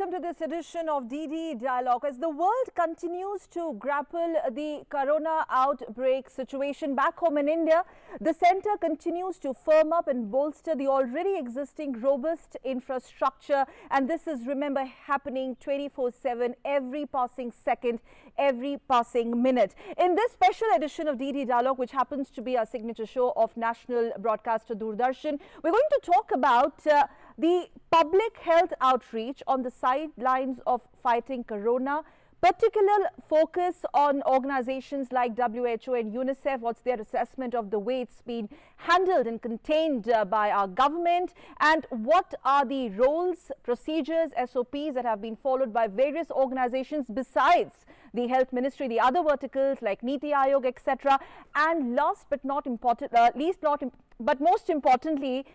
welcome to this edition of DD Dialogue. As the world continues to grapple the corona outbreak situation back home in India, the centre continues to firm up and bolster the already existing robust infrastructure, and this is, remember, happening 24/7, every passing second, every passing minute. In this special edition of DD Dialogue, which happens to be our signature show of national broadcaster Doordarshan, we're going to talk about the public health outreach on the sidelines of fighting corona, particular focus on organizations like WHO and Unicef, what's their assessment of the way it's been handled and contained by our government, and what are the roles, procedures, SOPs that have been followed by various organizations besides the health ministry, the other verticals like Niti Aayog, etc. And last but not important, but most importantly,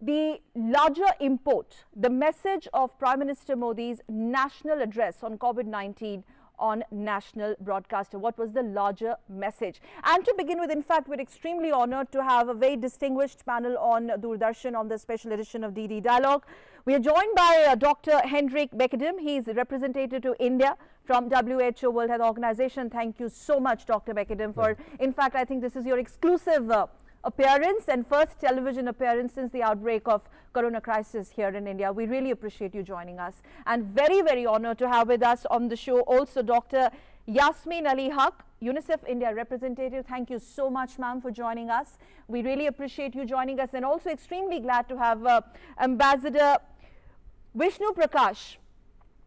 the larger import, the message of Prime Minister Modi's national address on COVID-19 on national broadcaster. What was the larger message? And to begin with, in fact, we're extremely honored to have a very distinguished panel on Doordarshan on the special edition of DD Dialogue. We are joined by Dr. Hendrik Bekkedem. He is representative to India from WHO, World Health Organization. Thank you so much, Dr. Bekkedem, for, in fact, I think this is your exclusive appearance and first television appearance since the outbreak of corona crisis here in India. We really appreciate you joining us, and very, very honored to have with us on the show also Dr. Yasmin Ali Haq, Unicef India representative. Thank you so much, ma'am, for joining us. We really appreciate you joining us, and also extremely glad to have Ambassador Vishnu Prakash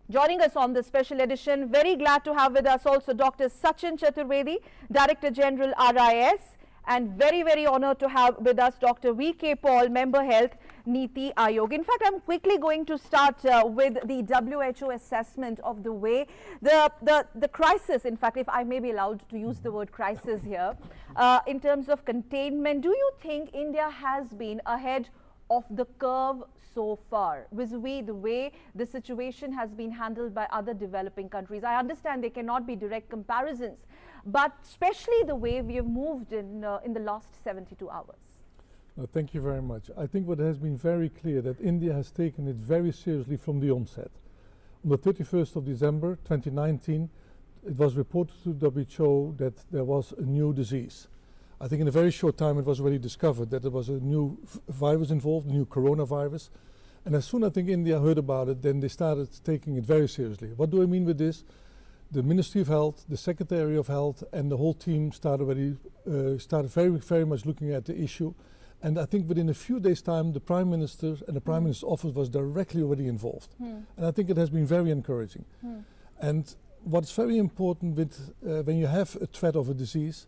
joining us on this special edition. Very glad to have with us also Dr. Sachin Chaturvedi, Director General RIS. And very, very honored to have with us Dr. V.K. Paul, Member Health, Niti Aayog. In fact, I'm quickly going to start with the WHO assessment of the way the crisis, in fact, if I may be allowed to use the word crisis here, in terms of containment. Do you think India has been ahead of the curve so far, vis-a-vis the way the situation has been handled by other developing countries? I understand there cannot be direct comparisons, but especially the way we have moved in the last 72 hours. Thank you very much. I think what has been very clear that India has taken it very seriously from the onset. On the 31st of December 2019, it was reported to WHO that there was a new disease. I think in a very short time it was already discovered that there was a new virus involved, a new coronavirus. And as soon as I think India heard about it, then they started taking it very seriously. What do I mean with this? The Ministry of Health, the Secretary of Health, and the whole team started very, very much looking at the issue. And I think within a few days' time, the Prime Minister and the Prime Minister's office was directly already involved. And I think it has been very encouraging. And what's very important with when you have a threat of a disease,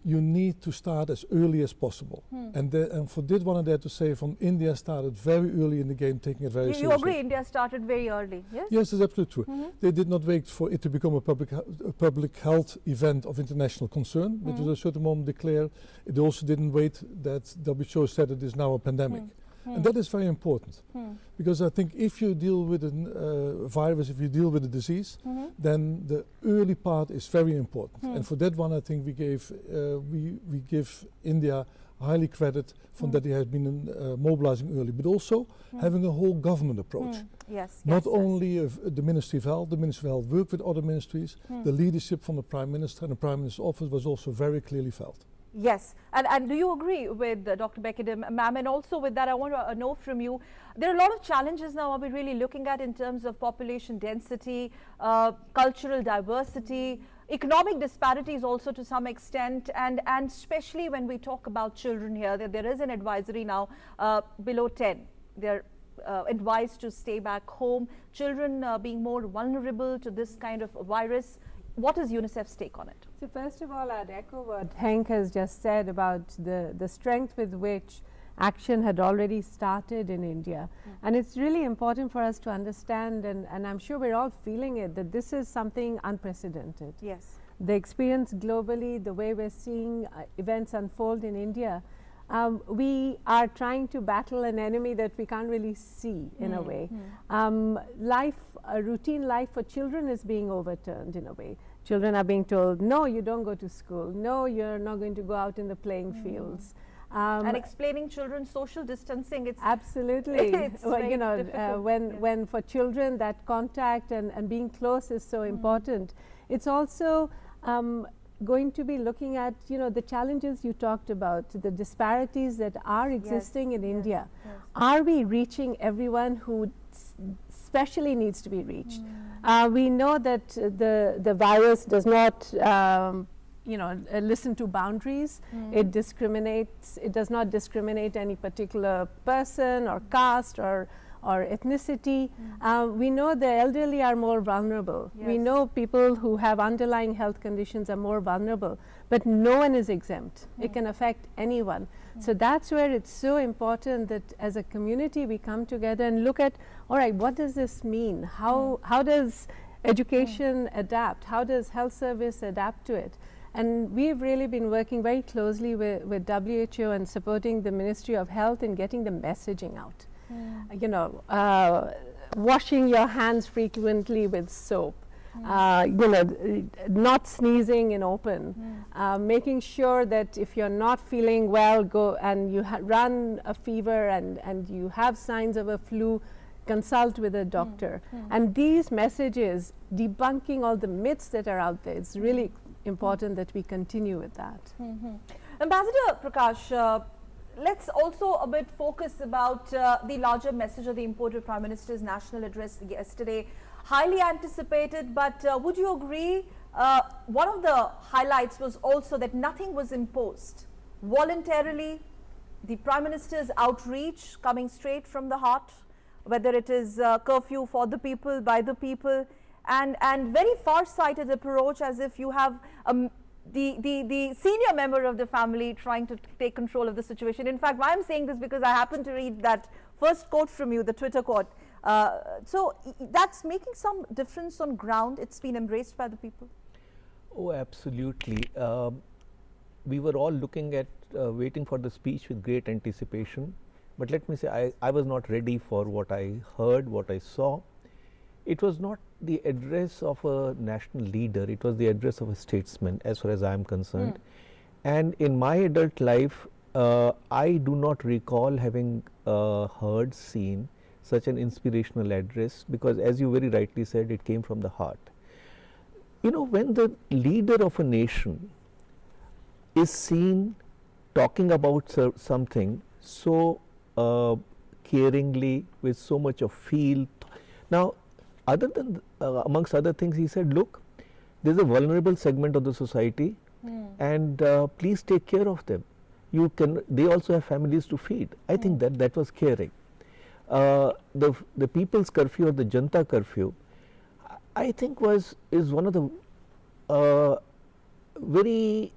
you need to start as early as possible. And for this one, I dare to say, from India started very early in the game, taking it very seriously. You agree India started very early, yes? Yes, that's absolutely true. They did not wait for it to become a public health event of international concern, which was at a certain moment declared. They also didn't wait that WHO said it is now a pandemic. And that is very important, because I think if you deal with a virus, if you deal with a disease, then the early part is very important. And for that one, I think we give India highly credit for that they have been mobilizing early, but also having a whole government approach. Not only the Ministry of Health. The Ministry of Health worked with other ministries. The leadership from the Prime Minister and the Prime Minister's office was also very clearly felt. Yes, and do you agree with Dr. Bekkedem, ma'am? And also with that, I want to know from you, there are a lot of challenges now are we really looking at in terms of population density, cultural diversity, economic disparities also to some extent, and especially when we talk about children here, that there is an advisory now below 10. They're advised to stay back home, children being more vulnerable to this kind of virus. What is UNICEF's take on it? So first of all, I'd echo what Henk has just said about the strength with which action had already started in India. And it's really important for us to understand, and I'm sure we're all feeling it, that this is something unprecedented. Yes. The experience globally, the way we're seeing events unfold in India, we are trying to battle an enemy that we can't really see in a way. Routine life for children is being overturned in a way. Children are being told, no, you don't go to school. No, you're not going to go out in the playing fields. And explaining children social distancing, it's absolutely. it's Well, very you know, difficult. when for children that contact and being close is so important. It's also going to be looking at, you know, the challenges you talked about, the disparities that are existing in India. Yes. Are we reaching everyone who specially needs to be reached? We know that the virus does not you know, listen to boundaries. It discriminates. It does not discriminate any particular person or caste or ethnicity. We know the elderly are more vulnerable. We Yes. know people who have underlying health conditions are more vulnerable, but no one is exempt. It can affect anyone. So that's where it's so important that as a community we come together and look at, all right, what does this mean? How does education adapt? How does health service adapt to it? And we've really been working very closely with WHO and supporting the Ministry of Health in getting the messaging out. You know, washing your hands frequently with soap, you know, not sneezing in open, making sure that if you're not feeling well, go and you run a fever and you have signs of a flu, consult with a doctor. And these messages, debunking all the myths that are out there, it's really important that we continue with that. Ambassador Prakash, let's also a bit focus about the larger message of the imported Prime Minister's national address yesterday. Highly anticipated, but would you agree one of the highlights was also that nothing was imposed voluntarily? The Prime Minister's outreach coming straight from the heart, whether it is curfew for the people, by the people, and very far-sighted approach, as if you have the senior member of the family trying to take control of the situation. In fact, why I'm saying this because I happened to read that first quote from you, the Twitter quote. So that's making some difference on ground. It's been embraced by the people. Oh, absolutely. We were all looking at waiting for the speech with great anticipation. But let me say, I was not ready for what I heard, what I saw. It was not the address of a national leader, it was the address of a statesman, as far as I am concerned. And in my adult life, I do not recall having heard, seen such an inspirational address, because as you very rightly said, it came from the heart. You know, when the leader of a nation is seen talking about something so caringly, with so much of feel. Now, other than amongst other things, he said, look, there is a vulnerable segment of the society, and please take care of them. You can. They also have families to feed. I think that was caring. The people's curfew or the Janta curfew, I think is one of the very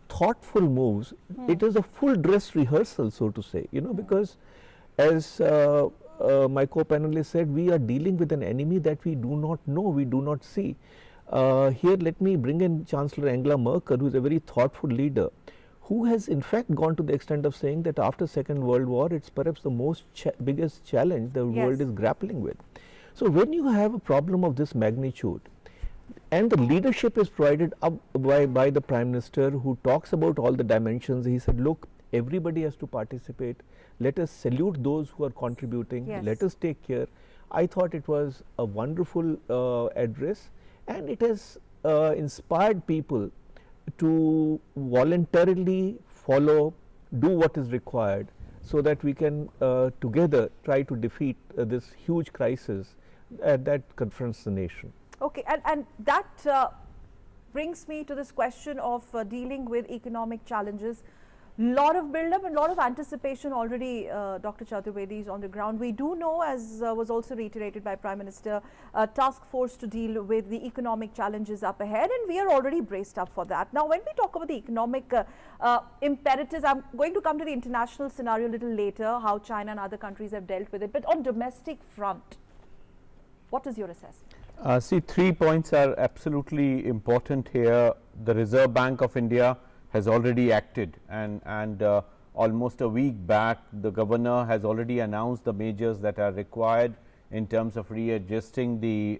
thoughtful moves. It is a full dress rehearsal, so to say. You know, because as my co-panelist said, we are dealing with an enemy that we do not know, we do not see. Here, let me bring in Chancellor Angela Merkel, who is a very thoughtful leader, who has in fact gone to the extent of saying that after Second World War, it's perhaps the most biggest challenge the world is grappling with. So when you have a problem of this magnitude, and the leadership is provided up by the Prime Minister, who talks about all the dimensions, he said, look, everybody has to participate. Let us salute those who are contributing. Let us take care. I thought it was a wonderful address, and it has inspired people to voluntarily follow, do what is required, so that we can together try to defeat this huge crisis that confronts the nation. Okay, and that brings me to this question of dealing with economic challenges. Lot of build-up and lot of anticipation already, Dr. Chaturvedi, is on the ground. We do know, as was also reiterated by Prime Minister, a task force to deal with the economic challenges up ahead, and we are already braced up for that. Now, when we talk about the economic imperatives, I'm going to come to the international scenario a little later, how China and other countries have dealt with it. But on domestic front, what is your assessment? See, 3 points are absolutely important here. The Reserve Bank of India has already acted, and almost a week back the governor has already announced the measures that are required in terms of readjusting the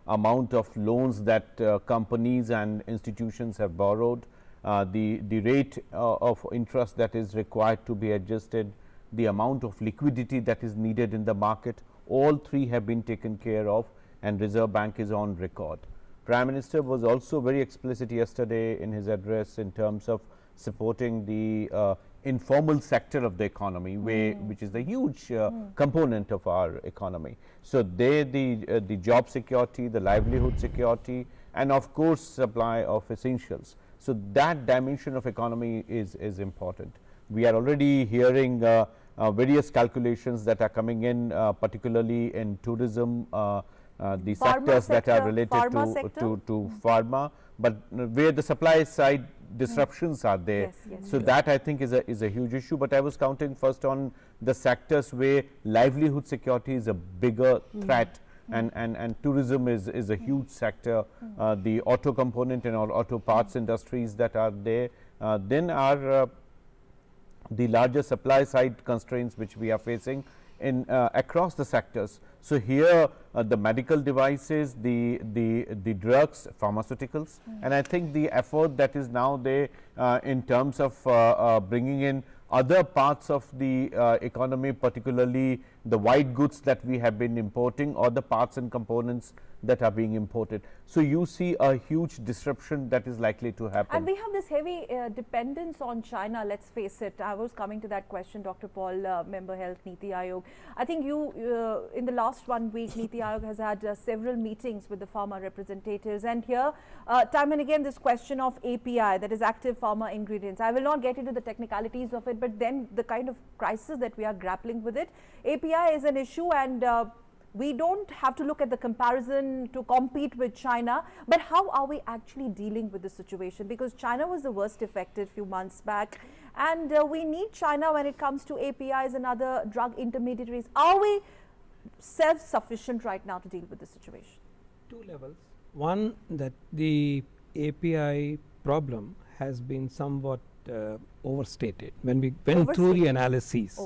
amount of loans that companies and institutions have borrowed. the rate of interest that is required to be adjusted, the amount of liquidity that is needed in the market, all three have been taken care of, and Reserve Bank is on record. Prime Minister was also very explicit yesterday in his address in terms of supporting the informal sector of the economy, which is the huge component of our economy. So, the job security, the livelihood security, and of course, supply of essentials. So, that dimension of economy is important. We are already hearing various calculations that are coming in, particularly in tourism, the sectors that are related to pharma, but where the supply side disruptions are there. So, that I think is a huge issue, but I was counting first on the sectors where livelihood security is a bigger threat, and tourism is a huge sector, the auto component and auto parts industries that are there, then are the larger supply side constraints which we are facing in across the sectors. So, here the medical devices, the drugs, pharmaceuticals, and I think the effort that is now there in terms of bringing in other parts of the economy, particularly the white goods that we have been importing or the parts and components that are being imported. So, you see a huge disruption that is likely to happen. And we have this heavy dependence on China, let's face it. I was coming to that question, Dr. Paul, Member Health, Niti Aayog. I think you, in the last 1 week, Niti Aayog has had several meetings with the pharma representatives, and here, time and again, this question of API, that is active pharma ingredients. I will not get into the technicalities of it, but then the kind of crisis that we are grappling with it. API is an issue, and we don't have to look at the comparison to compete with China, but how are we actually dealing with the situation? Because China was the worst affected few months back, and we need China when it comes to APIs and other drug intermediaries. Are we self-sufficient right now to deal with the situation? Two levels. One, that the API problem has been somewhat overstated. When we went through the analyses,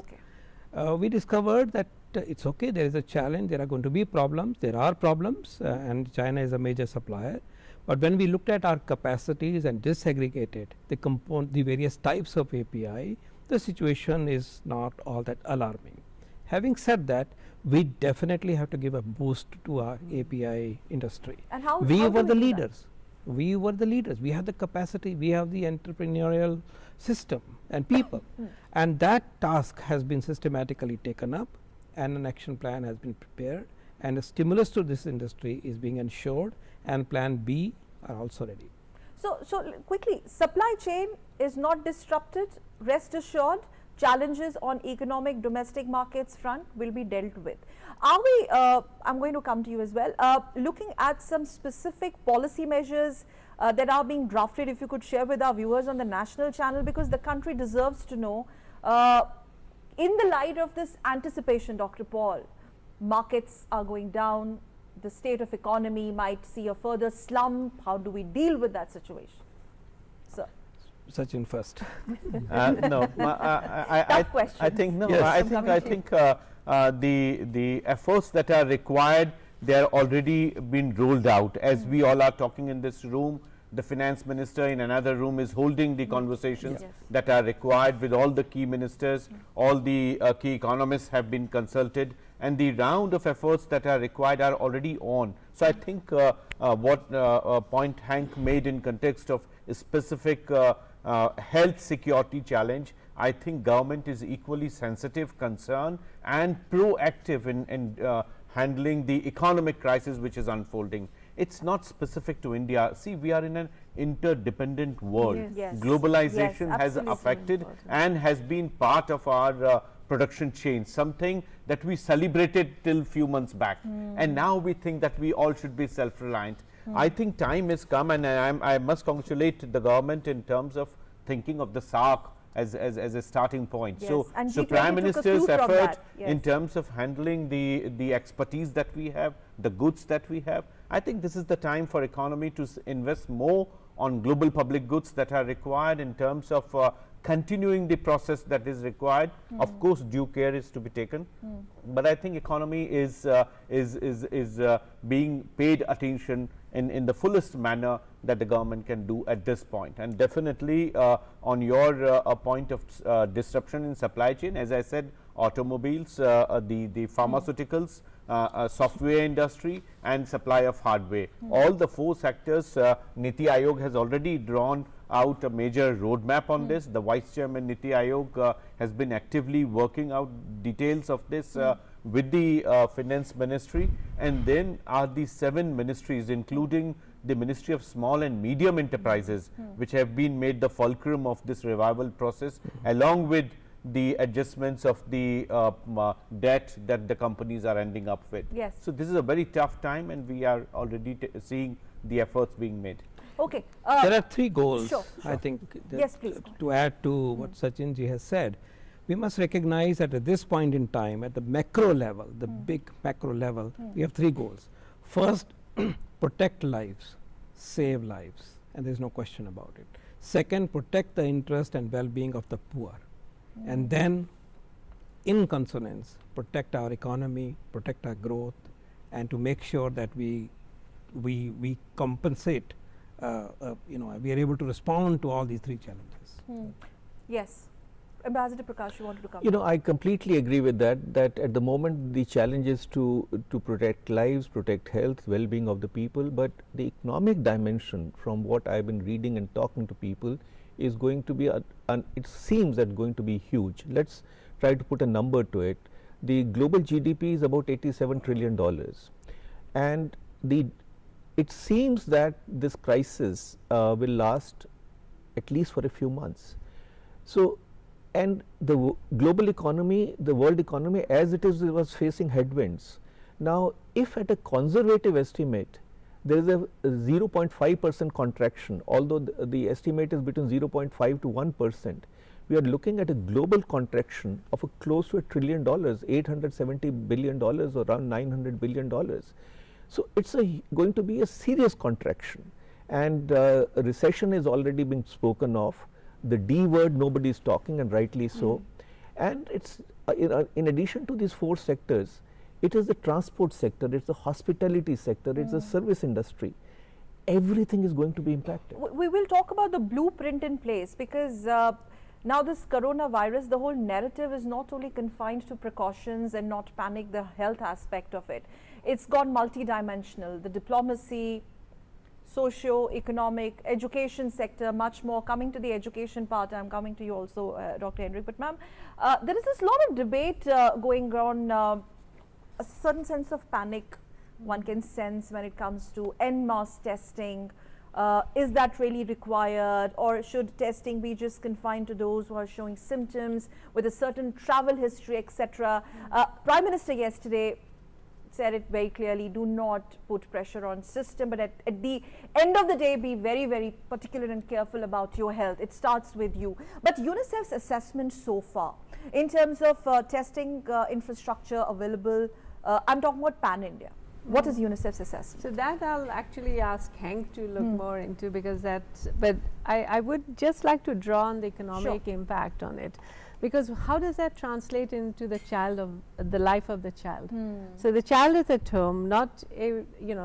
we discovered that it's okay, there is a challenge, there are going to be problems, there are problems, and China is a major supplier. But when we looked at our capacities and disaggregated the various types of API, the situation is not all that alarming. Having said that, we definitely have to give a boost to our API industry. And how we were the leaders. We were the leaders. We have the capacity, we have the entrepreneurial system and people. And that task has been systematically taken up, and an action plan has been prepared, and a stimulus to this industry is being ensured, and plan B are also ready. So quickly, supply chain is not disrupted. Rest assured, challenges on economic domestic markets front will be dealt with. Are we, I'm going to come to you as well, looking at some specific policy measures that are being drafted, if you could share with our viewers on the national channel, because the country deserves to know, in the light of this anticipation, Dr. Paul, markets are going down, the state of economy might see a further slump. How do we deal with that situation? Sir. Sachin first. No, I think no. Yes. I think the efforts that are required, they are already been rolled out. As we all are talking in this room, the finance minister in another room is holding the conversations that are required with all the key ministers. All the key economists have been consulted, and the round of efforts that are required are already on. So, I think what point Hank made in context of a specific health security challenge, I think government is equally sensitive, concerned, and proactive in handling the economic crisis which is unfolding. It's not specific to India. See, we are in an interdependent world. Globalization has affected and has been part of our production chain, something that we celebrated till few months back, and now we think that we all should be self-reliant. I think time has come, and I must congratulate the government in terms of thinking of the SAARC as a starting point. So Prime Minister's effort in terms of handling the expertise that we have, the goods that we have, I think this is the time for economy to invest more on global public goods that are required in terms of continuing the process that is required. Of course, due care is to be taken, but I think economy is being paid attention in the fullest manner that the government can do at this point. And definitely on your point of disruption in supply chain, as I said, automobiles, the pharmaceuticals, software industry and supply of hardware. All the 4 sectors, Niti Aayog has already drawn out a major roadmap on this. The Vice Chairman Niti Aayog has been actively working out details of this with the Finance Ministry, and then are the 7 ministries including the Ministry of Small and Medium Enterprises which have been made the fulcrum of this revival process, along with the adjustments of the debt that the companies are ending up with. Yes. So, this is a very tough time and we are already seeing the efforts being made. Okay. There are 3 goals, Sure. I think, Yes, please. to add to what Sachin ji has said. We must recognize that at this point in time, at the macro level, the big macro level, we have 3 goals. First, protect lives, save lives, and there is no question about it. Second, protect the interest and well-being of the poor. And then, in consonance, protect our economy, protect our growth, and to make sure that we compensate, we are able to respond to all these 3 challenges. Yes. Ambassador Prakash, you wanted to come. You know, I completely agree with that, that at the moment the challenge is to protect lives, protect health, well-being of the people, but the economic dimension, from what I've been reading and talking to people, is going to be, it seems that going to be huge. Let's try to put a number to it. The global GDP is about $87 trillion, and it seems that this crisis will last at least for a few months. So, and the global economy, the world economy as it is, was facing headwinds. Now, if at a conservative estimate, there is a 0.5% contraction, although the estimate is between 0.5 to 1%, we are looking at a global contraction of close to $1 trillion, $870 billion or around $900 billion. So, it is going to be a serious contraction, and a recession is already been spoken of. The D word nobody is talking, and rightly so. And it's in addition to these 4 sectors, it is the transport sector, it is the hospitality sector, it is the service industry. Everything is going to be impacted. We will talk about the blueprint in place, because now this coronavirus, the whole narrative is not only confined to precautions and not panic, the health aspect of it. It's gone multidimensional, the diplomacy, socio-economic, education sector, much more. Coming to the education part, I'm coming to you also, Dr. Hendrik. But ma'am, there is this lot of debate going on, a certain sense of panic one can sense when it comes to en masse testing. Is that really required, or should testing be just confined to those who are showing symptoms with a certain travel history, etc.? Prime Minister yesterday said it very clearly, do not put pressure on system, but at the end of the day, be very, very particular and careful about your health. It starts with you. But UNICEF's assessment so far, in terms of testing infrastructure available, I'm talking about pan-India. What is UNICEF's assessment? So that I'll actually ask Henk to look more into, because that's, but I would just like to draw on the economic impact on it. Because how does that translate into the child of the life of the child? So the child is at home, not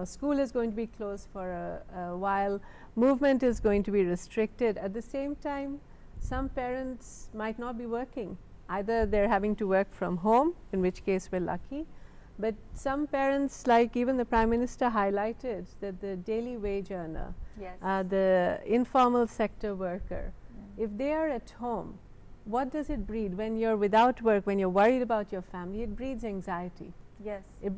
school is going to be closed for a while, movement is going to be restricted. At the same time, some parents might not be working. Either they're having to work from home, in which case we're lucky, but some parents, like even the Prime Minister highlighted, that the daily wage earner, the informal sector worker, if they are at home, what does it breed? When you're without work, when you're worried about your family, it breeds anxiety. Yes. It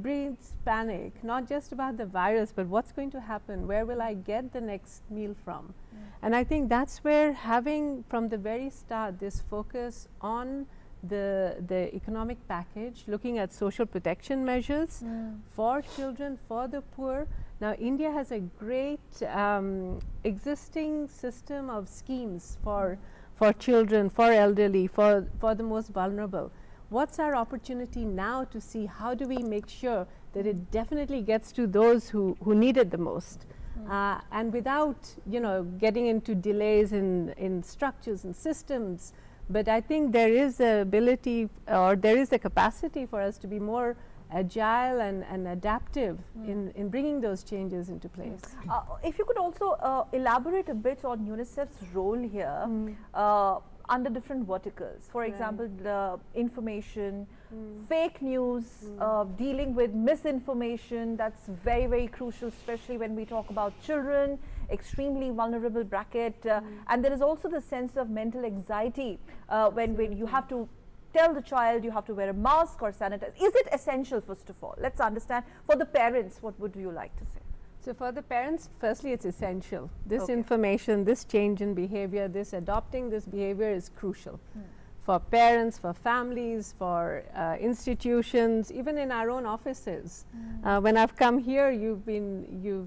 breeds panic, not just about the virus, but what's going to happen? Where will I get the next meal from? And I think that's where having from the very start this focus on the economic package, looking at social protection measures for children, for the poor. Now, India has a great existing system of schemes for children, for elderly, for the most vulnerable. What's our opportunity now to see how do we make sure that it definitely gets to those who need it the most, and without getting into delays in structures and systems. But I think there is the ability, or there is the capacity for us to be more agile and adaptive in bringing those changes into place. If you could also elaborate a bit on UNICEF's role here under different verticals. For example, the information, fake news, dealing with misinformation, that's very, very crucial, especially when we talk about children, extremely vulnerable bracket. And there is also the sense of mental anxiety when you have to tell the child you have to wear a mask or sanitize. Is it essential, first of all? Let's understand. For the parents, what would you like to say? So for the parents, firstly, it's essential. This information, this change in behavior, this adopting this behavior is crucial for parents, for families, for institutions, even in our own offices. When I've come here, you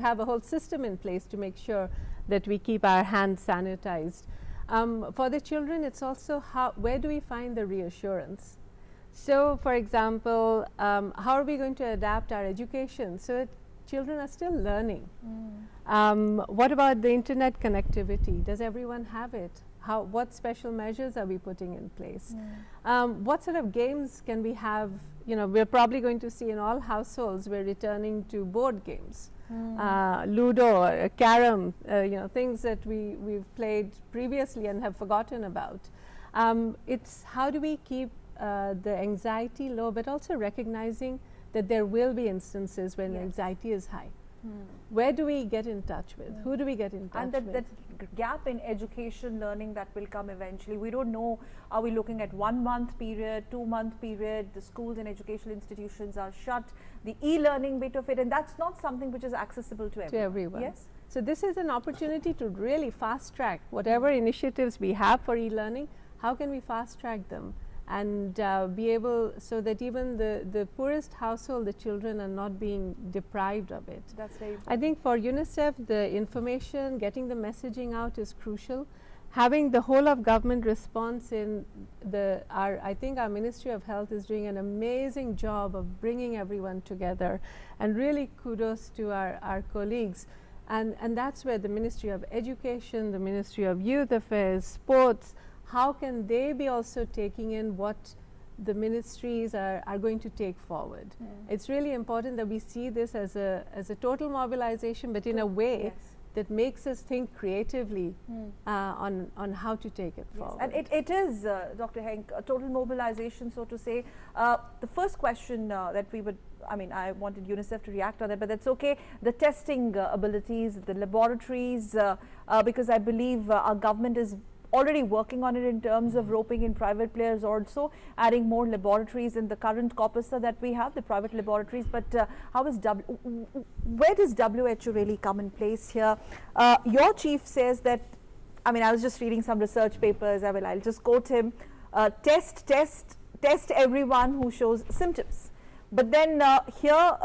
have a whole system in place to make sure that we keep our hands sanitized. For the children, it's also where do we find the reassurance? So, for example, how are we going to adapt our education so that children are still learning? What about the internet connectivity? Does everyone have it? What special measures are we putting in place? What sort of games can we have? We're probably going to see in all households, we're returning to board games. Ludo, or Carom, things that we've played previously and have forgotten about. It's how do we keep the anxiety low, but also recognizing that there will be instances when anxiety is high. Where do we get in touch with? Who do we get in touch with? And that gap in education learning that will come eventually. We don't know, are we looking at 1 month period, 2 month period, the schools and educational institutions are shut, the e-learning bit of it, and that's not something which is accessible to everyone. Yes. So this is an opportunity to really fast track whatever initiatives we have for e-learning. How can we fast track them and be able so that even the poorest household, the children are not being deprived of it. That's very important. I think for UNICEF, the information, getting the messaging out is crucial. Having the whole of government response in I think our Ministry of Health is doing an amazing job of bringing everyone together, and really kudos to our colleagues. And that's where the Ministry of Education, the Ministry of Youth Affairs, Sports, how can they be also taking in what the ministries are going to take forward? It's really important that we see this as a total mobilization, but in a way that makes us think creatively on how to take it forward. And it is, Dr. Henk, a total mobilization, so to say. The first question that we would, I wanted UNICEF to react on it, but that's okay. The testing abilities, the laboratories, because I believe our government is already working on it in terms of roping in private players, also adding more laboratories in the current corpus that we have, the private laboratories. But where does WHO really come in place here? Your chief says that, I was just reading some research papers, I'll just quote him, test everyone who shows symptoms. But then here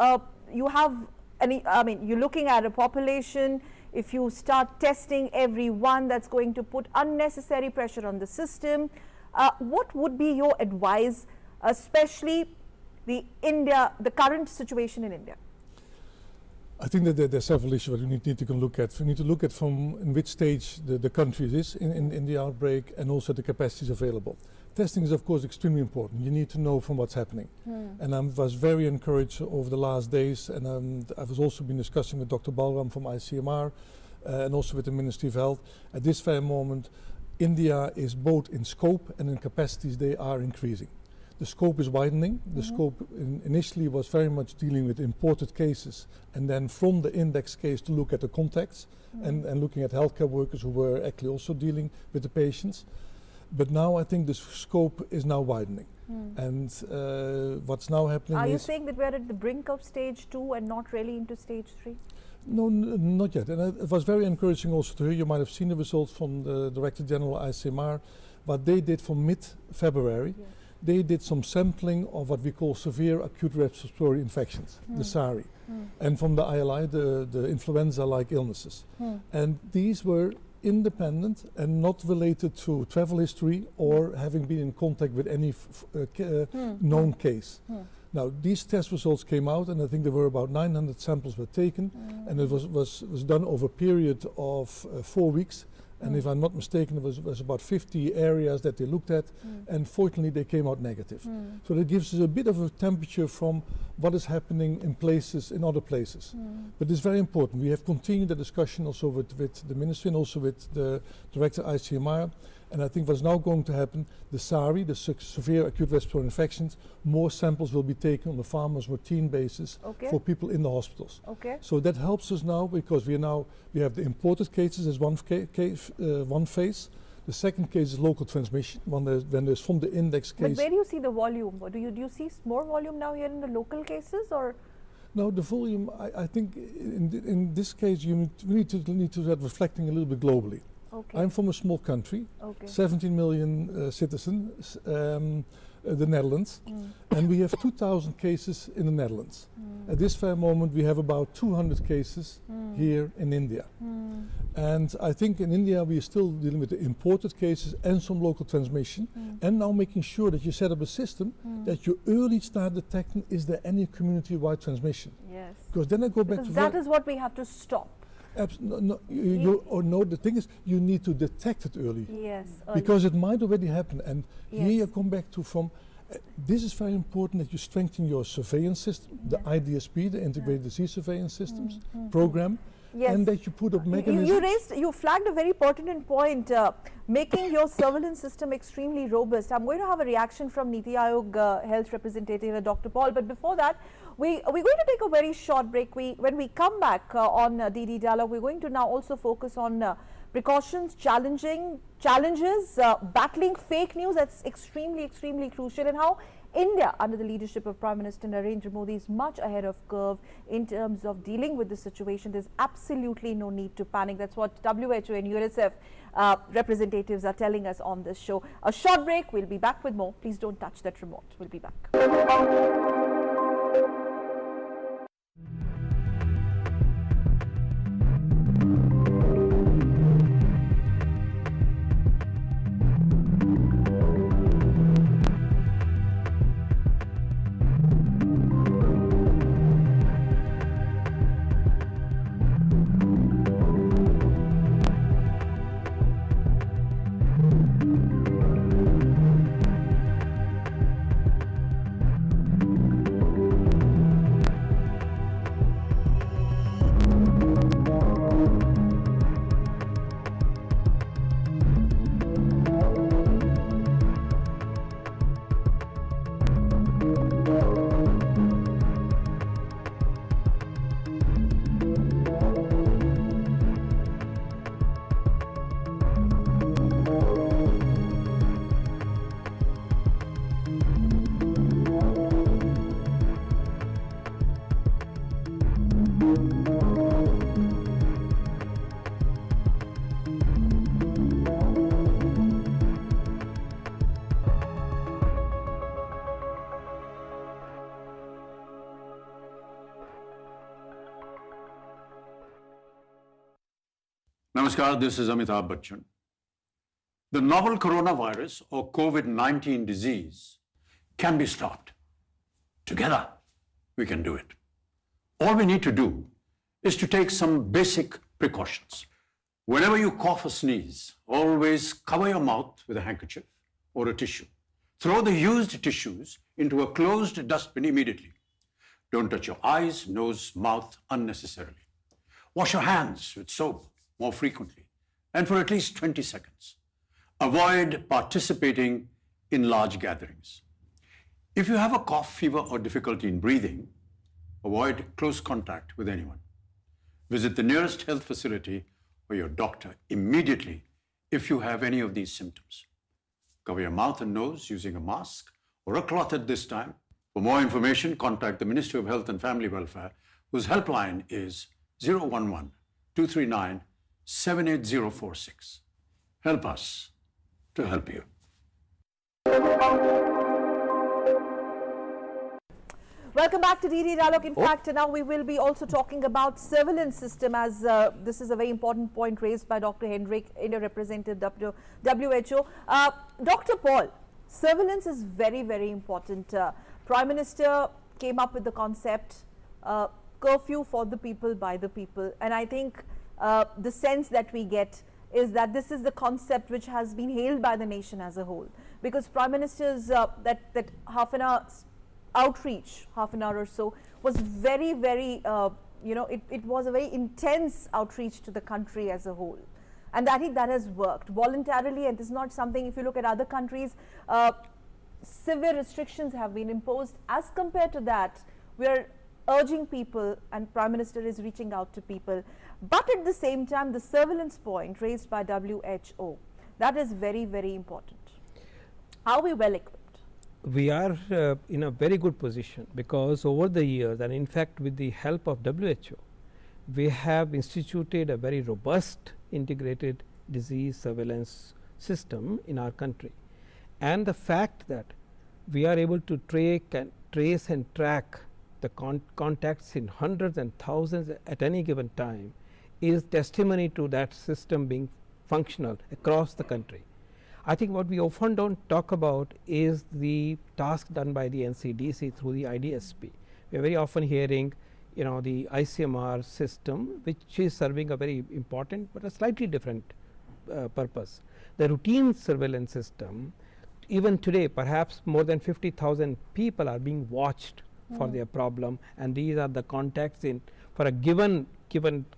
you have, you're looking at a population. If you start testing everyone, that's going to put unnecessary pressure on the system. What would be your advice, especially the current situation in India? I think that there are several issues that we need to look at. We need to look at from in which stage the country is in the outbreak, and also the capacities available. Testing is of course extremely important. You need to know from what's happening. And I was very encouraged over the last days, and I was also been discussing with Dr. Balram from ICMR and also with the Ministry of Health. At this very moment, India is both in scope and in capacities, they are increasing. The scope is widening. The scope initially was very much dealing with imported cases, and then from the index case to look at the contacts and looking at healthcare workers who were actually also dealing with the patients. But now I think the scope is now widening. And what's now happening is... Are you saying that we're at the brink of stage 2 and not really into stage 3? No, not yet. And it was very encouraging also to hear. You might have seen the results from the Director General ICMR, what they did from mid-February. Yeah. They did some sampling of what we call severe acute respiratory infections, the SARI, and from the ILI, the influenza-like illnesses. And these were independent and not related to travel history or having been in contact with any known case. Now these test results came out, and I think there were about 900 samples were taken, and it was done over a period of 4 weeks, And if I'm not mistaken, it was about 50 areas that they looked at, and fortunately they came out negative. So that gives us a bit of a temperature from what is happening in other places. But it's very important. We have continued the discussion also with the ministry and also with the director ICMR. And I think what's now going to happen, the SARI, the severe acute respiratory infections, more samples will be taken on a farmer's routine basis for people in the hospitals. So that helps us now because we have the imported cases as one phase. The second case is local transmission, when there's from the index case. But where do you see the volume? Do you see more volume now here in the local cases, or? No, the volume, I think in this case we need to start reflecting a little bit globally. I'm from a small country, 17 million citizens, the Netherlands, and we have 2,000 cases in the Netherlands. At this very moment we have about 200 cases here in India. And I think in India we are still dealing with the imported cases and some local transmission, and now making sure that you set up a system that you early start detecting is there any community-wide transmission. Yes. Because then I go back to that is what we have to stop. No, the thing is, you need to detect it early. Yes. Because it might already happen. And here you come back to this is very important that you strengthen your surveillance system, the IDSP, the Integrated Disease Surveillance Systems program, and that you put up mechanisms. You flagged a very pertinent point, making your surveillance system extremely robust. I'm going to have a reaction from Niti Aayog health representative, Dr. Paul, but before that, we're going to take a very short break. When we come back on DD Dialogue, we're going to now also focus on precautions, challenges, battling fake news. That's extremely, extremely crucial, and how India, under the leadership of Prime Minister Narendra Modi, is much ahead of curve in terms of dealing with the situation. There's absolutely no need to panic. That's what WHO and Unicef representatives are telling us on this show. A short break. We'll be back with more. Please don't touch that remote. We'll be back. Namaskar, this is Amitabh Bachchan. The novel coronavirus or COVID-19 disease can be stopped. Together, we can do it. All we need to do is to take some basic precautions. Whenever you cough or sneeze, always cover your mouth with a handkerchief or a tissue. Throw the used tissues into a closed dustbin immediately. Don't touch your eyes, nose, mouth unnecessarily. Wash your hands with soap more frequently and for at least 20 seconds. Avoid participating in large gatherings. If you have a cough, fever, or difficulty in breathing, avoid close contact with anyone. Visit the nearest health facility or your doctor immediately if you have any of these symptoms. Cover your mouth and nose using a mask or a cloth at this time. For more information, contact the Ministry of Health and Family Welfare, whose helpline is 011-239-78046. Help us to help you. Welcome back to DD Dialogue. In fact, now we will be also talking about surveillance system, as this is a very important point raised by Dr. Hendrik, India representative WHO. Dr. Paul, surveillance is very, very important. Prime Minister came up with the concept, curfew for the people, by the people. And I think the sense that we get is that this is the concept which has been hailed by the nation as a whole, because Prime Minister's that half an hour outreach, half an hour or so, was very, very, it was a very intense outreach to the country as a whole. And I think that has worked voluntarily, and it is not something, if you look at other countries, severe restrictions have been imposed. As compared to that, we are urging people, and Prime Minister is reaching out to people. But at the same time, the surveillance point raised by WHO, that is very, very important. Are we well equipped? We are in a very good position, because over the years, and in fact with the help of WHO, we have instituted a very robust integrated disease surveillance system in our country. And the fact that we are able to trace and track the contacts in hundreds and thousands at any given time is testimony to that system being functional across the country. I think what we often don't talk about is the task done by the NCDC through the IDSP. We are very often hearing, the ICMR system, which is serving a very important but a slightly different purpose. The routine surveillance system, even today, perhaps more than 50,000 people are being watched for their problem, and these are the contacts in for a given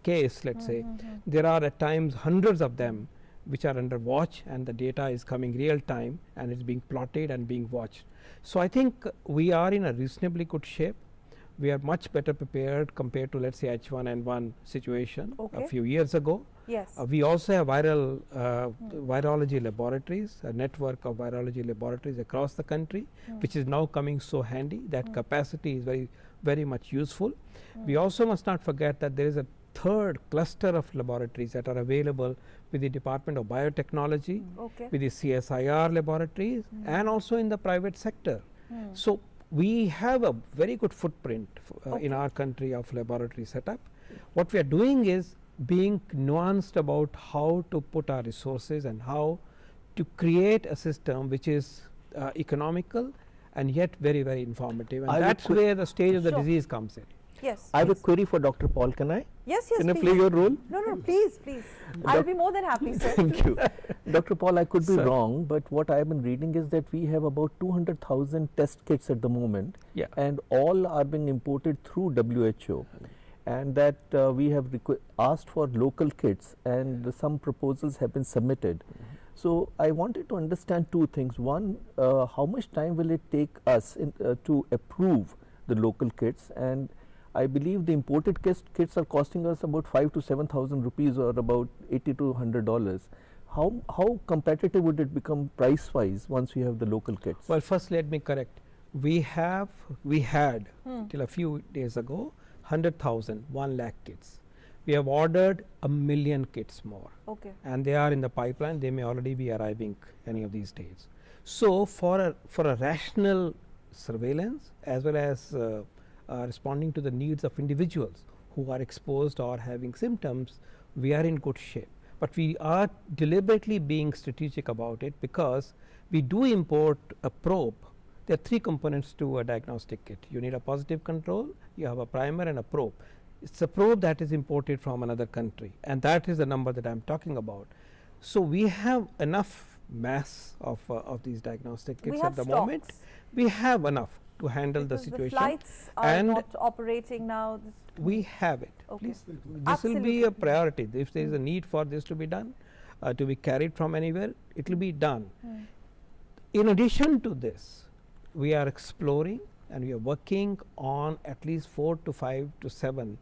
case. Let's say there are at times hundreds of them which are under watch, and the data is coming real time and it's being plotted and being watched. So I think we are in a reasonably good shape. We are much better prepared compared to, let's say, H1N1 situation a few years ago. Yes. We also have virology laboratories, a network of virology laboratories across the country, which is now coming so handy. That capacity is very, very much useful. We also must not forget that there is a third cluster of laboratories that are available with the Department of Biotechnology, with the CSIR laboratories, and also in the private sector. So we have a very good footprint in our country of laboratory setup. What we are doing is being nuanced about how to put our resources and how to create a system which is economical and yet very, very informative, and that's where the stage of the disease comes in. Yes. I have a query for Dr. Paul. Can I? Yes, Can I please. play your role? No, please. I'll be more than happy, sir. Thank you. Dr. Paul, I could be wrong, but what I have been reading is that we have about 200,000 test kits at the moment, and all are being imported through WHO, and that we have asked for local kits, and some proposals have been submitted. So I wanted to understand two things. One, how much time will it take us to approve the local kits? And I believe the imported kits are costing us about 5,000 to 7,000 rupees, or about $80 to $100. How competitive would it become price wise once we have the local kits? Well, first let me correct. We had till a few days ago 100,000, 1 lakh kits. We have ordered 1 million kits more, and they are in the pipeline. They may already be arriving any of these days. So for a rational surveillance, as well as responding to the needs of individuals who are exposed or having symptoms, we are in good shape. But we are deliberately being strategic about it, because we do import a probe. There are 3 components to a diagnostic kit. You need a positive control, you have a primer, and a probe. It's a probe that is imported from another country, and that is the number that I am talking about. So we have enough mass of these diagnostic kits at the moment. We have enough to handle the situation. The flights are not operating now. We have it. Please, this will be a priority. If there is a need for this to be done, to be carried from anywhere, it will be done. In addition to this, we are exploring and we are working on at least 4 to 5 to 7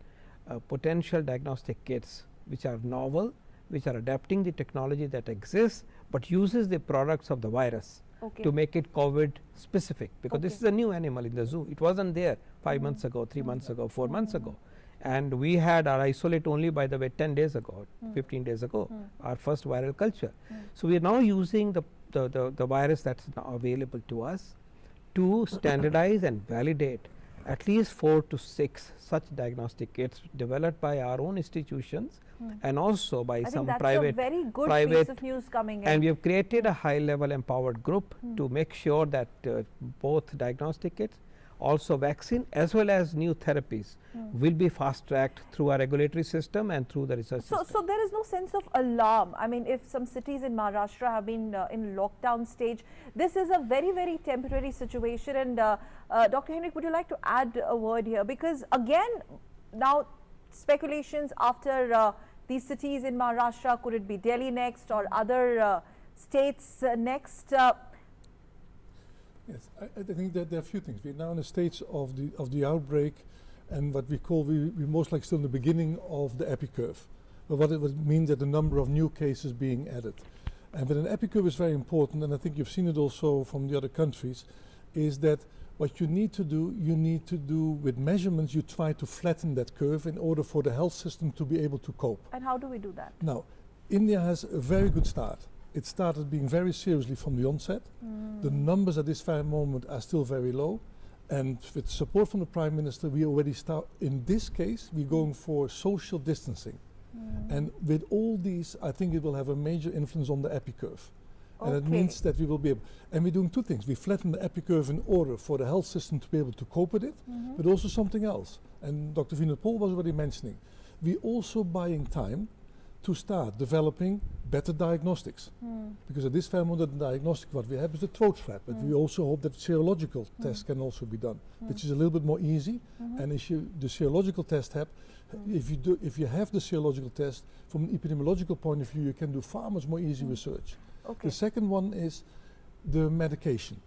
potential diagnostic kits which are novel, which are adapting the technology that exists but uses the products of the virus to make it COVID specific, because this is a new animal in the zoo. It wasn't there 5 months ago, 3 months ago, 4 months ago, and we had our isolate only, by the way, 10 days ago, 15 days ago, our first viral culture. So we are now using the virus that's now available to us to standardize and validate at least 4 to 6 such diagnostic kits developed by our own institutions and also by some private. That's a very good piece of news coming in. And we have created a high level empowered group to make sure that both diagnostic kits, also vaccine as well as new therapies will be fast tracked through our regulatory system and through the research system. So there is no sense of alarm. I mean, if some cities in Maharashtra have been in lockdown stage, this is a very, very temporary situation. And Dr. Henrik, would you like to add a word here? Because again, now speculations after these cities in Maharashtra, could it be Delhi next or other states next? Yes, I think that there are a few things. We're now in a stage of the outbreak, and what we call we're most likely still in the beginning of the epi curve. But what it would mean that the number of new cases being added, and with an epi curve is very important, and I think you've seen it also from the other countries, is that what you need to do with measurements, you try to flatten that curve in order for the health system to be able to cope. And how do we do that? Now, India has a very good start. It started being very seriously from the onset. The numbers at this very moment are still very low. And with support from the Prime Minister, we already start, in this case, we're going for social distancing. And with all these, I think it will have a major influence on the epi curve. And it means that we will be able, and we're doing two things. We flatten the epi curve in order for the health system to be able to cope with it, but also something else. And Dr. Vinod-Paul was already mentioning. We're also buying time to start developing better diagnostics. Because at this very moment, the diagnostic what we have is the throat swab, but we also hope that serological tests can also be done, which is a little bit more easy. And if you the serological test have, if you have the serological test from an epidemiological point of view, you can do far much more easy research. The second one is the medication.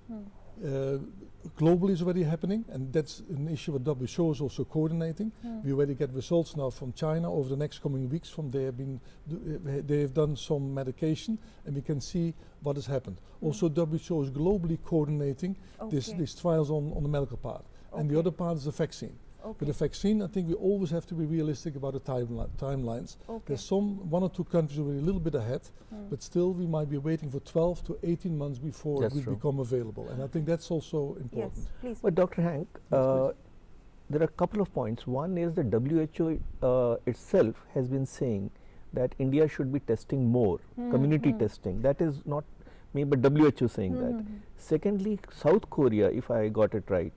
Globally is already happening, and that's an issue that WHO is also coordinating. We already get results now from China over the next coming weeks. From they have done some medication, and we can see what has happened. Also, WHO is globally coordinating these trials on the medical part, and the other part is the vaccine. With the vaccine, I think we always have to be realistic about the timelines. There's one or two countries already a little bit ahead, but still we might be waiting for 12 to 18 months before it will become available. And I think that's also important. Yes, please. But Dr. Hank, there are a couple of points. One is the WHO itself has been saying that India should be testing more, community testing. That is not me, but WHO saying that. Secondly, South Korea, if I got it right,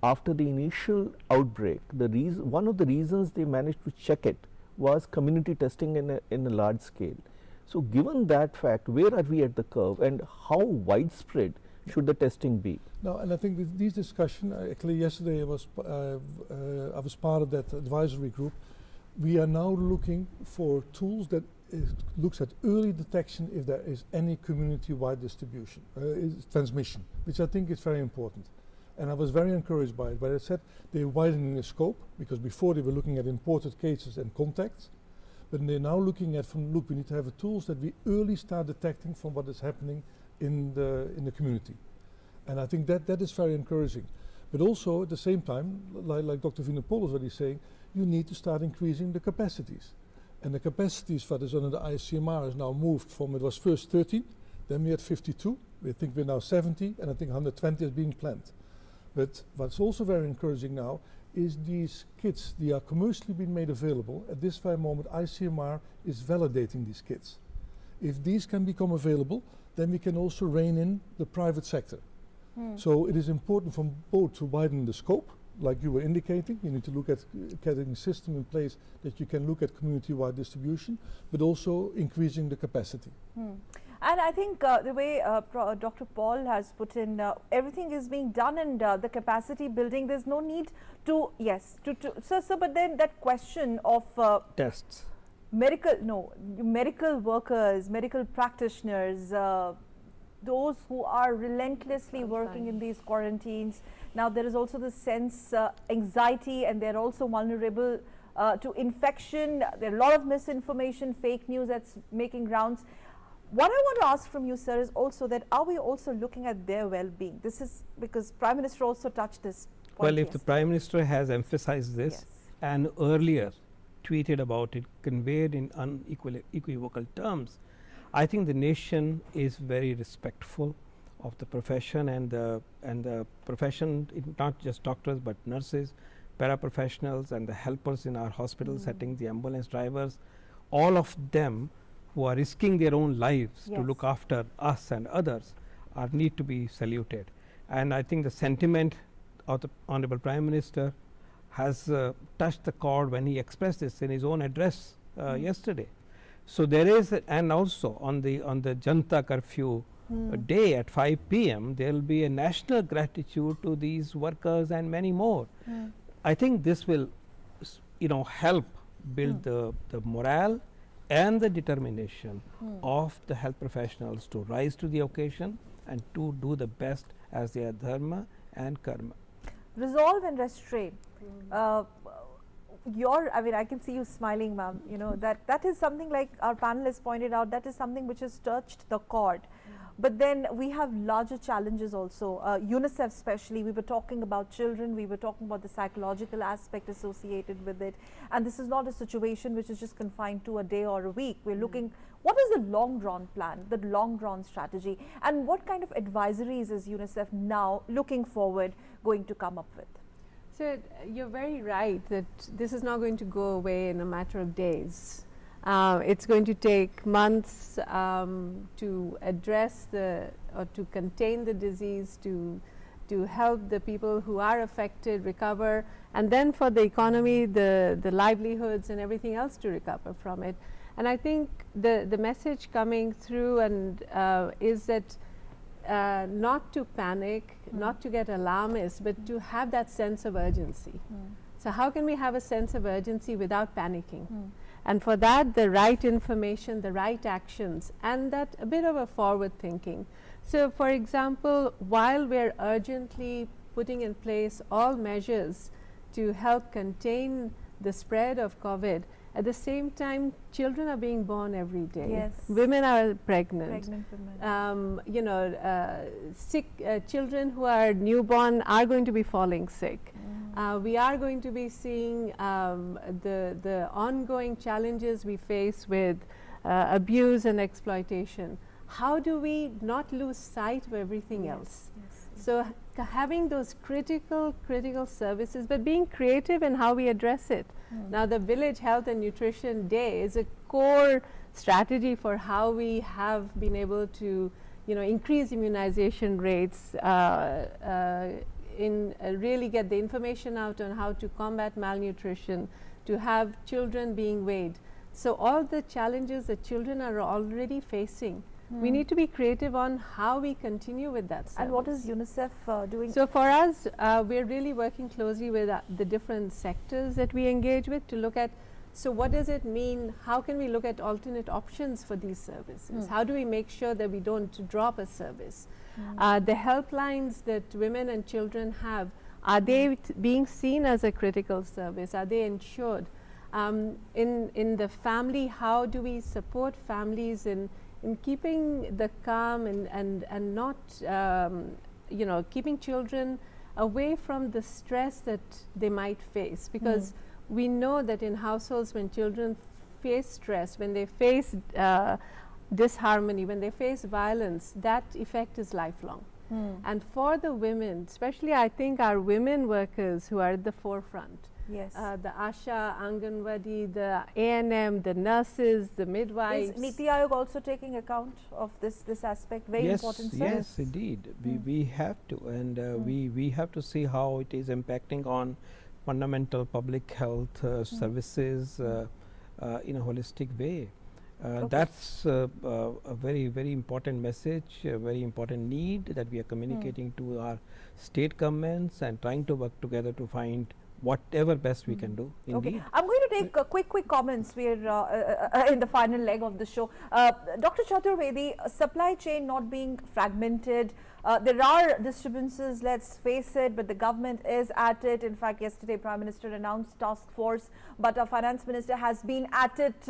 after the initial outbreak, one of the reasons they managed to check it was community testing in a large scale. So given that fact, where are we at the curve, and how widespread should the testing be? No, and I think these discussions, actually yesterday I was part of that advisory group. We are now looking for tools that looks at early detection if there is any community-wide distribution, transmission, which I think is very important. And I was very encouraged by it. But I said they're widening the scope, because before they were looking at imported cases and contacts, but they're now looking at we need to have tools that we early start detecting from what is happening in the community. And I think that is very encouraging. But also at the same time, like Dr. Vinod-Paul was already saying, you need to start increasing the capacities. And the capacities that is under the ICMR is now moved from, it was first 13, then we had 52, we think we're now 70, and I think 120 is being planned. But what's also very encouraging now is these kits, they are commercially being made available. At this very moment, ICMR is validating these kits. If these can become available, then we can also rein in the private sector. So it is important from both to widen the scope, like you were indicating. You need to look at getting a system in place that you can look at community-wide distribution, but also increasing the capacity. And I think the way Dr. Paul has put in, everything is being done, and the capacity building, there's no need to, so but then that question of tests, medical workers, medical practitioners, those who are relentlessly working in these quarantines. Now there is also the sense anxiety, and they're also vulnerable to infection. There are a lot of misinformation, fake news that's making rounds. What I want to ask from you, sir, is also that are we also looking at their well-being? This is because Prime Minister also touched this point. Well, if the Prime Minister has emphasized this and earlier tweeted about it, conveyed in unequivocal terms, I think the nation is very respectful of the profession, and the profession, not just doctors but nurses, paraprofessionals, and the helpers in our hospital settings, the ambulance drivers, all of them who are risking their own lives to look after us and others need to be saluted. And I think the sentiment Honorable Prime Minister has touched the chord when he expressed this in his own address yesterday. So there is, and also on the Janta curfew day at 5 p.m. there will be a national gratitude to these workers and many more. I think this will, help build the morale and the determination of the health professionals to rise to the occasion and to do the best as their dharma and karma. Resolve and restraint. I can see you smiling, ma'am. That is something, like our panelists pointed out, that is something which has touched the chord. But then we have larger challenges also. Unicef especially, we were talking about children, we were talking about the psychological aspect associated with it. And this is not a situation which is just confined to a day or a week. We're looking, what is the long drawn plan, the long drawn strategy? And what kind of advisories is Unicef now looking forward going to come up with? So you're very right that this is not going to go away in a matter of days. It's going to take months to address or to contain the disease, to help the people who are affected recover, and then for the economy, the livelihoods and everything else to recover from it. And I think the message coming through is that not to panic, not to get alarmist, but to have that sense of urgency. So how can we have a sense of urgency without panicking? And for that, the right information, the right actions, and that a bit of a forward thinking. So for example, while we're urgently putting in place all measures to help contain the spread of COVID, at the same time, children are being born every day. Yes. Women are pregnant. Women. Sick children who are newborn are going to be falling sick. We are going to be seeing the ongoing challenges we face with abuse and exploitation. How do we not lose sight of everything else? So having those critical services, but being creative in how we address it. Now the Village Health and Nutrition Day is a core strategy for how we have been able to increase immunization rates, really get the information out on how to combat malnutrition, to have children being weighed. So all the challenges that children are already facing, we need to be creative on how we continue with that service. And what is UNICEF doing? So for us, we're really working closely with the different sectors that we engage with to look at, so what does it mean? How can we look at alternate options for these services? How do we make sure that we don't drop a service? The helplines that women and children have, are they being seen as a critical service? Are they insured? In the family, how do we support families in keeping the calm and not keeping children away from the stress that they might face? Because we know that in households, when children face stress, when they face disharmony, when they face violence, that effect is lifelong. And for the women, especially I think our women workers who are at the forefront, the Asha, Anganwadi, the A&M, the nurses, the midwives. Is Niti Aayog also taking account of this aspect? Very important, sir. Yes, indeed. We have to, and we have to see how it is impacting on fundamental public health services in a holistic way. That's a very, very important message, a very important need that we are communicating to our state governments and trying to work together to find whatever best we can do. Indeed. Okay, I'm going to take quick comments. We're in the final leg of the show. Dr. Chaturvedi, supply chain not being fragmented. There are disturbances, let's face it, but the government is at it. In fact, yesterday Prime Minister announced task force, but our Finance Minister has been at it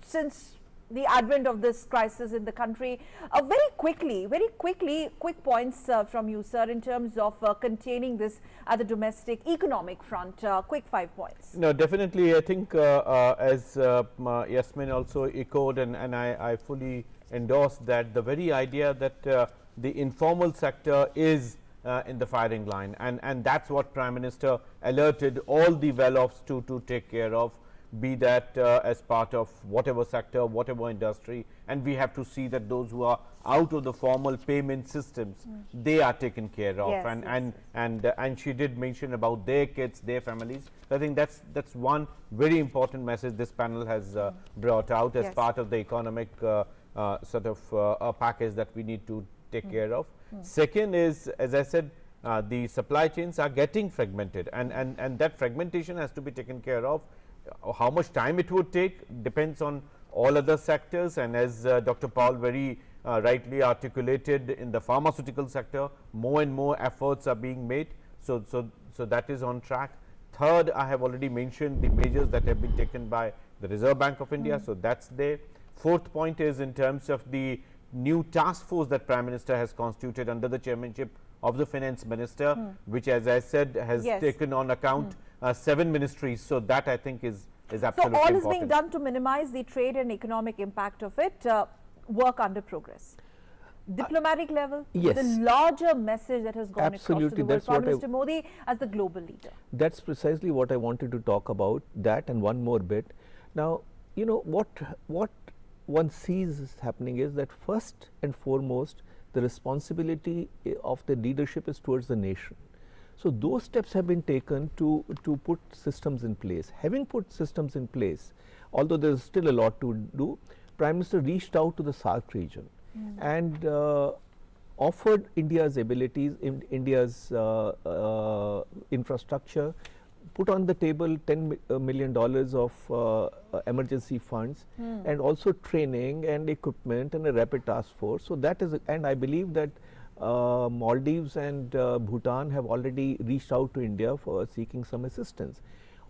since the advent of this crisis in the country. Very quickly, quick points from you, sir, in terms of containing this at the domestic economic front. Quick 5 points. No, definitely. I think as Yasmin also echoed, and I fully endorse that, the very idea that the informal sector is in the firing line, and that's what Prime Minister alerted all the well-offs to take care of. be that as part of whatever sector, whatever industry, and we have to see that those who are out of the formal payment systems, they are taken care of. Yes, And she did mention about their kids, their families. I think that's one very important message this panel has brought out as part of the economic sort of a package that we need to take care of. Second is, as I said, the supply chains are getting fragmented, and that fragmentation has to be taken care of. How much time it would take depends on all other sectors, and as Dr. Paul very rightly articulated, in the pharmaceutical sector more and more efforts are being made, so that is on track. Third, I have already mentioned the measures that have been taken by the Reserve Bank of India, so that's there. Fourth point is in terms of the new task force that Prime Minister has constituted under the chairmanship of the Finance Minister, which, as I said, has taken on account 7 ministries. So that, I think, is absolutely important. So all is being done to minimize the trade and economic impact of it. Work under progress. Diplomatic level, yes, the larger message that has gone absolutely, across to the world. Prime Minister Modi as the global leader. That's precisely what I wanted to talk about, that and one more bit. Now, you know, what one sees is happening is that first and foremost, the responsibility of the leadership is towards the nation. So those steps have been taken to put systems in place. Having put systems in place, although there is still a lot to do, Prime Minister reached out to the SAARC region and offered India's abilities, India's infrastructure, put on the table $10 million of emergency funds and also training and equipment and a rapid task force. So that is, and I believe that Maldives and Bhutan have already reached out to India for seeking some assistance.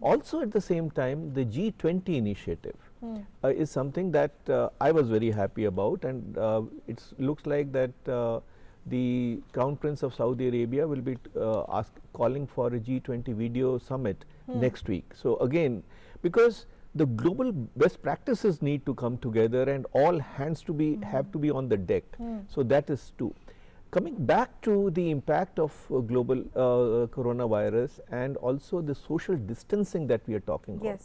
Also at the same time, the G20 initiative is something that I was very happy about, and it looks like that the Crown Prince of Saudi Arabia will be calling for a G20 video summit next week. So again, because the global best practices need to come together and all hands to be have to be on the deck. So that is two. Coming back to the impact of global coronavirus and also the social distancing that we are talking about.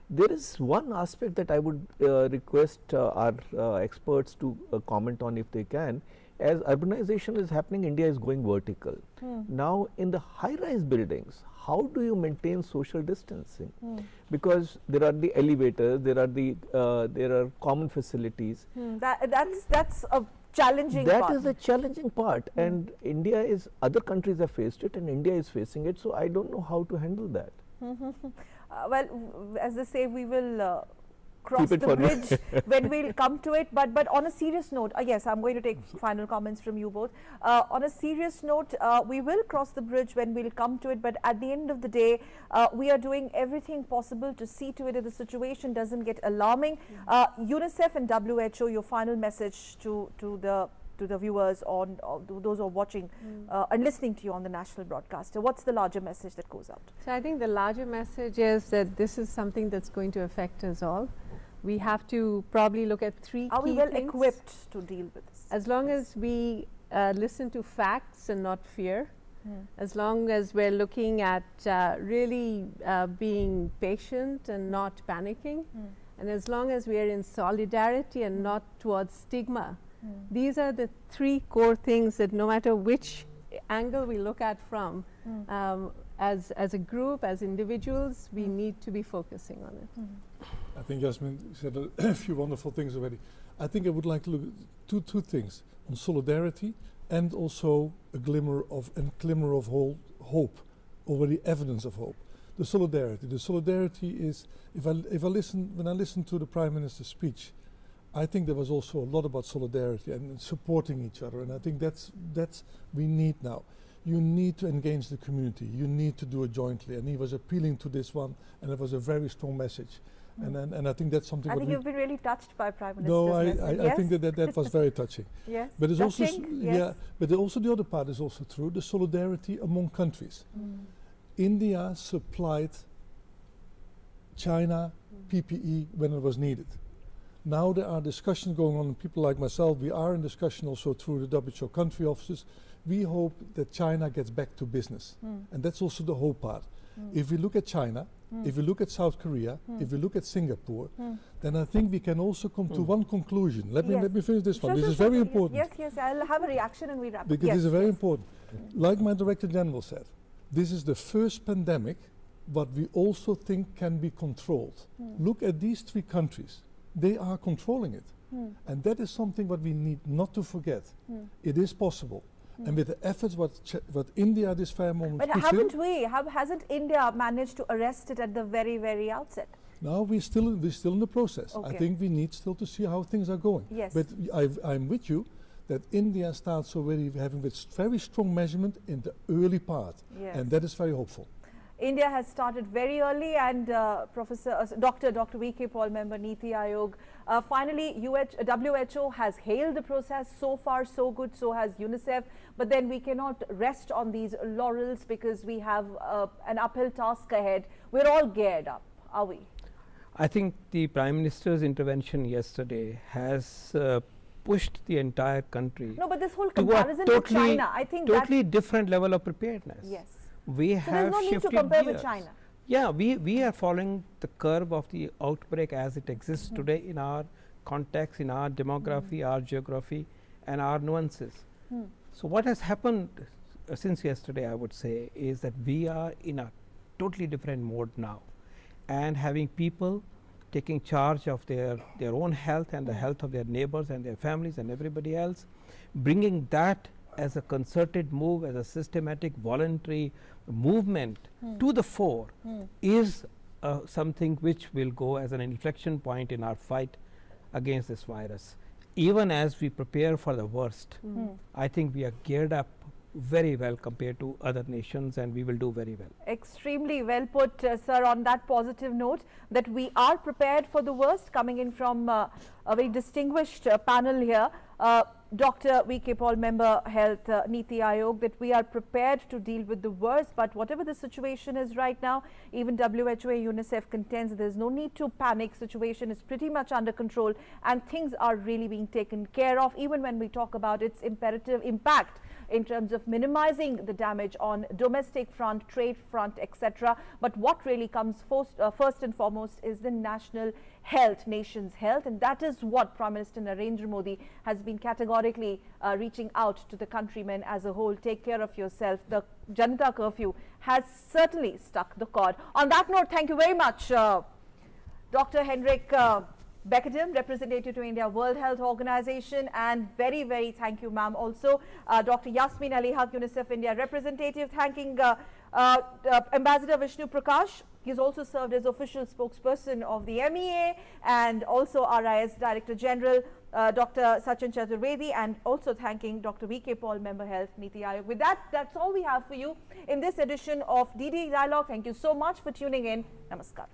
There is one aspect that I would request our experts to comment on if they can. As urbanization is happening, India is going vertical. Now in the high-rise buildings, how do you maintain social distancing? Because there are the elevators, there are common facilities. That's a challenging part. That is a challenging part, and other countries have faced it, and India is facing it. So I don't know how to handle that. Well, as they say, we will cross the bridge when we'll come to it. But on a serious note, yes, I'm going to take final comments from you both. On a serious note, we will cross the bridge when we'll come to it. But at the end of the day, we are doing everything possible to see to it that the situation doesn't get alarming. Unicef and WHO, your final message to the viewers or those who are watching and listening to you on the national broadcaster. What's the larger message that goes out? So I think the larger message is that this is something that's going to affect us all. We have to probably look at three Are key we well things. equipped to deal with this? As long as we listen to facts and not fear, as long as we're looking at really being patient and not panicking, and as long as we are in solidarity and not towards stigma, these are the three core things that no matter which angle we look at from, as a group, as individuals, we need to be focusing on it. I think Yasmin said a few wonderful things already. I think I would like to look at two things, on solidarity and also a glimmer of hope, already evidence of hope. The solidarity is, when I listen to the Prime Minister's speech, I think there was also a lot about solidarity and supporting each other, and I think that's we need now. You need to engage the community. You need to do it jointly, and he was appealing to this one, and it was a very strong message. And I think that's something. I think you've been really touched by Prime Minister's No, message. I think that was very touching. Yes, but it's also yes. But also the other part is also true. The solidarity among countries. India supplied China PPE when it was needed. Now there are discussions going on, and people like myself, we are in discussion also through the WHO country offices. We hope that China gets back to business. And that's also the whole part. If we look at China, if we look at South Korea, if we look at Singapore, then I think we can also come to one conclusion. Let me finish this one. This is very important. Yes, I'll have a reaction and we wrap up. Because this is very important. Like my Director General said, this is the first pandemic, but we also think can be controlled. Look at these 3 countries. They are controlling it. And that is something what we need not to forget. It is possible. And with the efforts what India this very moment But hasn't India managed to arrest it at the very, very outset? Now we're still in the process. Okay. I think we need still to see how things are going. Yes. But I'm with you that India starts already having this very strong measurement in the early part. Yes. And that is very hopeful. India has started very early, and Dr. V.K. Paul, member Niti Aayog. Finally, WHO has hailed the process. So far, so good. So has Unicef. But then we cannot rest on these laurels because we have an uphill task ahead. We're all geared up, are we? I think the Prime Minister's intervention yesterday has pushed the entire country. No, but this whole to comparison to China, I think totally different level of preparedness. Yes. We So have there's no need to shifted compare gears. with China. Yeah, we are following the curve of the outbreak as it exists today in our context, in our demography, our geography, and our nuances. So what has happened since yesterday, I would say, is that we are in a totally different mode now, and having people taking charge of their own health and the health of their neighbors and their families and everybody else, bringing that as a concerted move, as a systematic voluntary movement to the fore is something which will go as an inflection point in our fight against this virus. Even as we prepare for the worst, I think we are geared up very well compared to other nations, and we will do very well. Extremely well put, sir, on that positive note that we are prepared for the worst, coming in from a very distinguished panel here. Dr. V.K. Paul, member Health, Niti Aayog, that we are prepared to deal with the worst, but whatever the situation is right now, even WHO and Unicef contends there's no need to panic. Situation is pretty much under control and things are really being taken care of, even when we talk about its imperative impact in terms of minimizing the damage on domestic front, trade front, etc. But what really comes first and foremost is the national health, nation's health, and that is what Prime Minister Narendra Modi has been categorically reaching out to the countrymen as a whole. Take care of yourself. The Janata curfew has certainly struck the chord. On that note, thank you very much, Dr. Henrik Beckedem, representative to India World Health Organization, and very, very thank you, ma'am. Also, Dr. Yasmin Ali Haq, Unicef India representative, thanking Ambassador Vishnu Prakash. He's also served as official spokesperson of the MEA, and also RIS Director General, Dr. Sachin Chaturvedi, and also thanking Dr. V.K. Paul, member Health, Niti Aayog. With that, that's all we have for you in this edition of DD Dialogue. Thank you so much for tuning in. Namaskar.